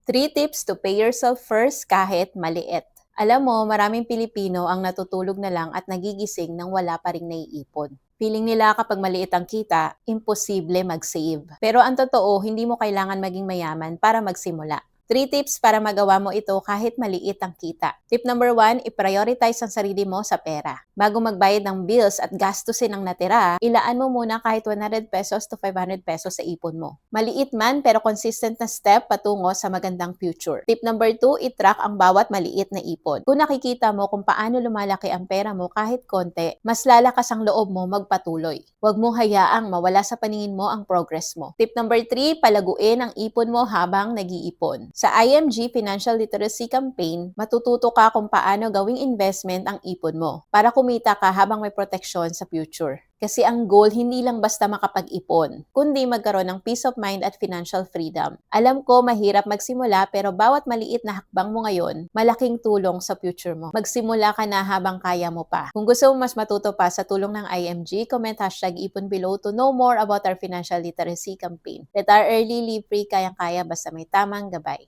3 tips to pay yourself first kahit maliit. Alam mo, maraming Pilipino ang natutulog na lang at nagigising nang wala pa ring naiipon. Feeling nila kapag maliit ang kita, imposible mag-save. Pero ang totoo, hindi mo kailangan maging mayaman para magsimula. 3 tips para magawa mo ito kahit maliit ang kita. Tip number 1, i-prioritize ang sarili mo sa pera. Bago magbayad ng bills at gastusin ang natira, ilaan mo muna kahit 100 pesos to 500 pesos sa ipon mo. Maliit man pero consistent na step patungo sa magandang future. Tip number 2, i-track ang bawat maliit na ipon. Kung nakikita mo kung paano lumalaki ang pera mo kahit konti, mas lalakas ang loob mo magpatuloy. Huwag mong hayaang mawala sa paningin mo ang progress mo. Tip number 3, palaguin ang ipon mo habang nag-iipon. Sa IMG Financial Literacy Campaign, matututo ka kung paano gawing investment ang ipon mo para kumita ka habang may proteksyon sa future. Kasi ang goal hindi lang basta makapag-ipon, kundi magkaroon ng peace of mind at financial freedom. Alam ko mahirap magsimula pero bawat maliit na hakbang mo ngayon, malaking tulong sa future mo. Magsimula ka na habang kaya mo pa. Kung gusto mo mas matuto pa sa tulong ng IMG, comment #ipon below to know more about our financial literacy campaign. Retire early, live free, kayang-kaya basta may tamang gabay.